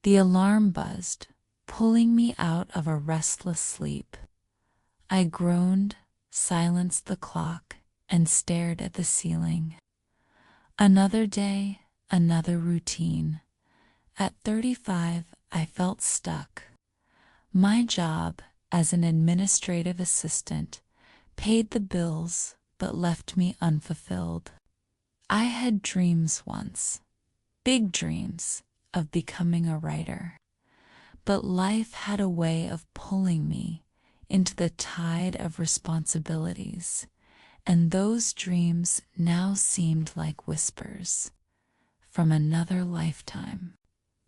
The alarm buzzed, pulling me out of a restless sleep. I groaned, silenced the clock, and stared at the ceiling. Another day, another routine. At 35, I felt stuck. My job as an administrative assistant paid the bills but left me unfulfilled. I had dreams once, big dreams, of becoming a writer. But life had a way of pulling me into the tide of responsibilities, and those dreams now seemed like whispers from another lifetime.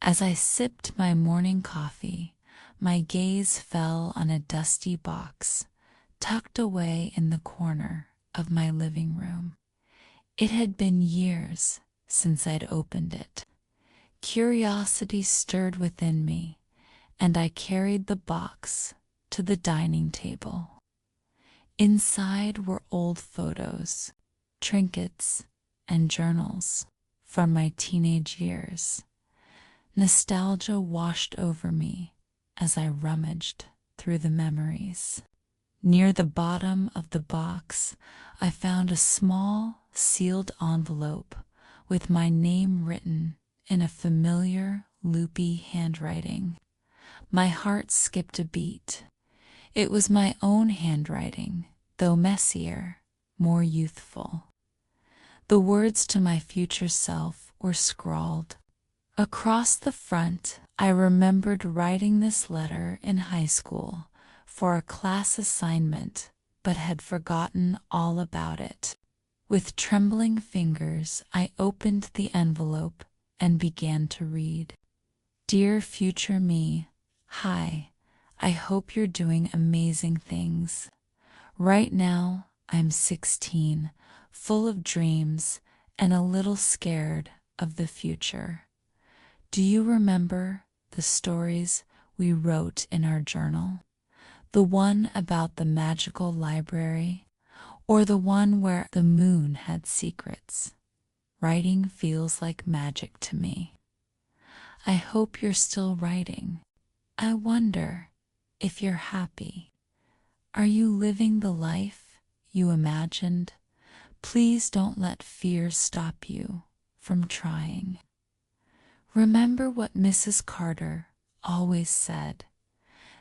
As I sipped my morning coffee, my gaze fell on a dusty box tucked away in the corner of my living room. It had been years since I'd opened it. Curiosity stirred within me, and I carried the box to the dining table. Inside were old photos, trinkets, and journals from my teenage years. Nostalgia washed over me as I rummaged through the memories. Near the bottom of the box, I found a small, sealed envelope with my name written in a familiar, loopy handwriting. My heart skipped a beat. It was my own handwriting, though messier, more youthful. The words to my future self were scrawled. Across the front, I remembered writing this letter in high school for a class assignment, but had forgotten all about it. With trembling fingers, I opened the envelope and began to read. Dear future me, hi, I hope you're doing amazing things. Right now, I'm 16, full of dreams and a little scared of the future. Do you remember the stories we wrote in our journal? The one about the magical library, or the one where the moon had secrets? Writing feels like magic to me. I hope you're still writing. I wonder if you're happy. Are you living the life you imagined? Please don't let fear stop you from trying. Remember what Mrs. Carter always said: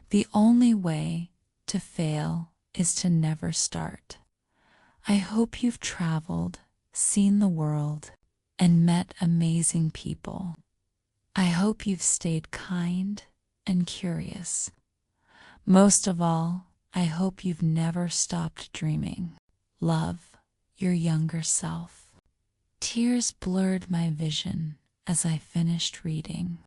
the only way to fail is to never start. I hope you've traveled, seen the world, and met amazing people. I hope you've stayed kind and curious. Most of all, I hope you've never stopped dreaming. Love, your younger self. Tears blurred my vision as I finished reading.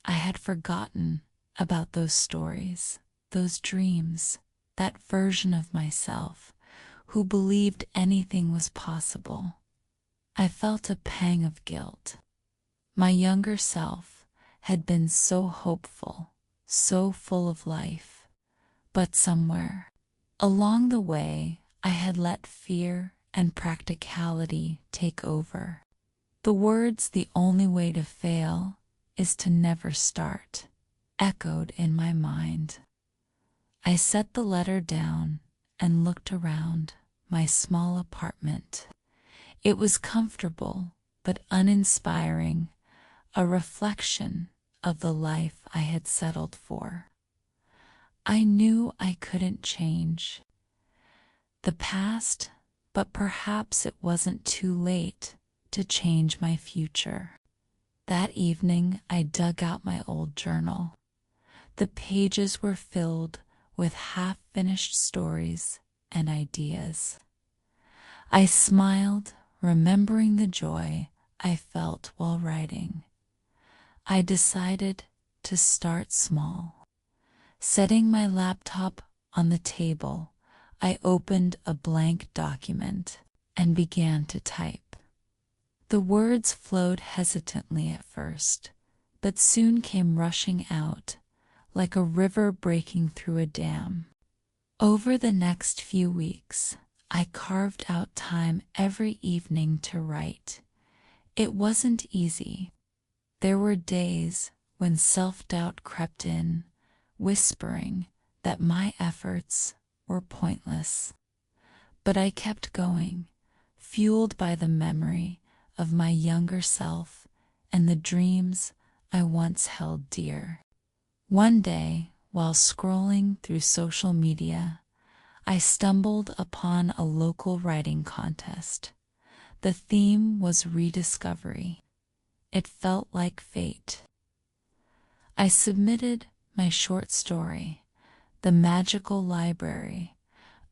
I had forgotten about those stories, those dreams, that version of myself who believed anything was possible. I felt a pang of guilt. My younger self had been so hopeful, so full of life, but somewhere along the way I had let fear and practicality take over. The words "the only way to fail is to never start" echoed in my mind. I set the letter down and looked around my small apartment. It was comfortable but uninspiring, a reflection of the life I had settled for. I knew I couldn't change the past, but perhaps it wasn't too late to change my future. That evening, I dug out my old journal. The pages were filled with half-finished stories and ideas. I smiled, remembering the joy I felt while writing. I decided to start small. Setting my laptop on the table, I opened a blank document and began to type. The words flowed hesitantly at first, but soon came rushing out like a river breaking through a dam. Over the next few weeks, I carved out time every evening to write. It wasn't easy. There were days when self-doubt crept in, whispering that my efforts were pointless. But I kept going, fueled by the memory of my younger self and the dreams I once held dear. One day, while scrolling through social media, I stumbled upon a local writing contest. The theme was rediscovery. It felt like fate. I submitted my short story, The Magical Library,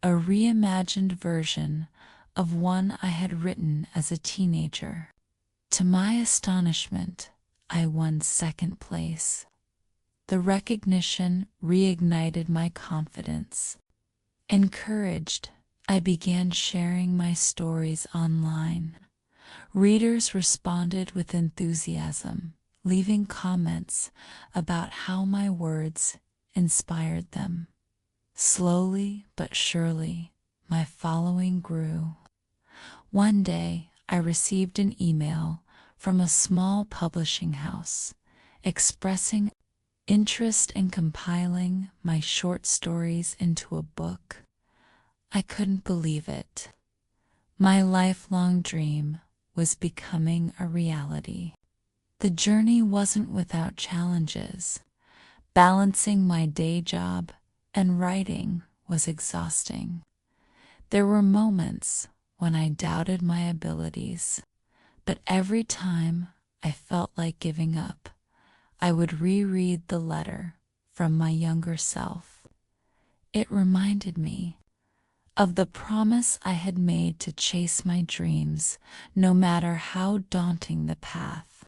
a reimagined version of one I had written as a teenager. To my astonishment, I won second place. The recognition reignited my confidence. Encouraged, I began sharing my stories online. Readers responded with enthusiasm, leaving comments about how my words inspired them. Slowly but surely, my following grew. One day, I received an email from a small publishing house expressing interest in compiling my short stories into a book. I couldn't believe it. My lifelong dream was becoming a reality. The journey wasn't without challenges. Balancing my day job and writing was exhausting. There were moments when I doubted my abilities, but every time I felt like giving up, I would reread the letter from my younger self. It reminded me of the promise I had made to chase my dreams, no matter how daunting the path.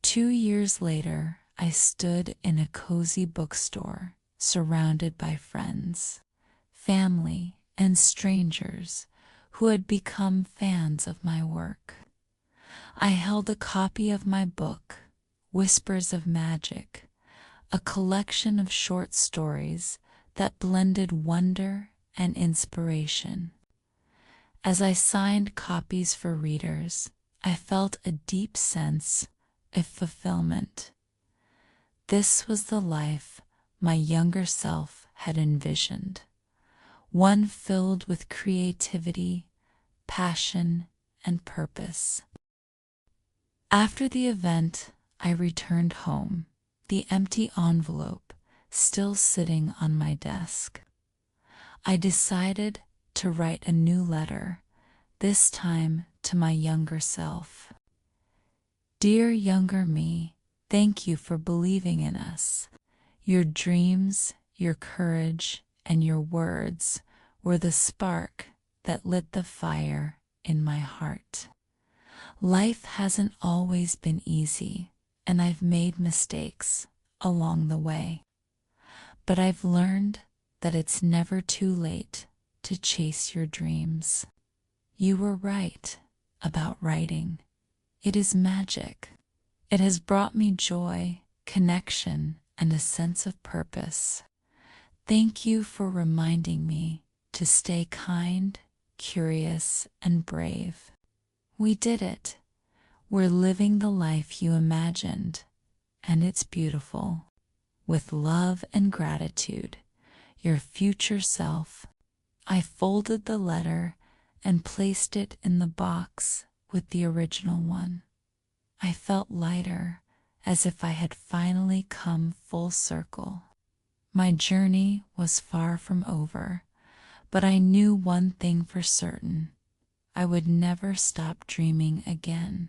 2 years later, I stood in a cozy bookstore, surrounded by friends, family, and strangers who had become fans of my work. I held a copy of my book, Whispers of Magic, a collection of short stories that blended wonder and inspiration. As I signed copies for readers, I felt a deep sense of fulfillment. This was the life my younger self had envisioned, one filled with creativity, passion, and purpose. After the event, I returned home, the empty envelope still sitting on my desk. I decided to write a new letter, this time to my younger self. Dear younger me, thank you for believing in us. Your dreams, your courage, and your words were the spark that lit the fire in my heart. Life hasn't always been easy, and I've made mistakes along the way. But I've learned that it's never too late to chase your dreams. You were right about writing. It is magic. It has brought me joy, connection, and a sense of purpose. Thank you for reminding me to stay kind, curious, and brave. We did it. We're living the life you imagined, and it's beautiful. With love and gratitude, your future self. I folded the letter and placed it in the box with the original one. I felt lighter, as if I had finally come full circle. My journey was far from over, but I knew one thing for certain. I would never stop dreaming again.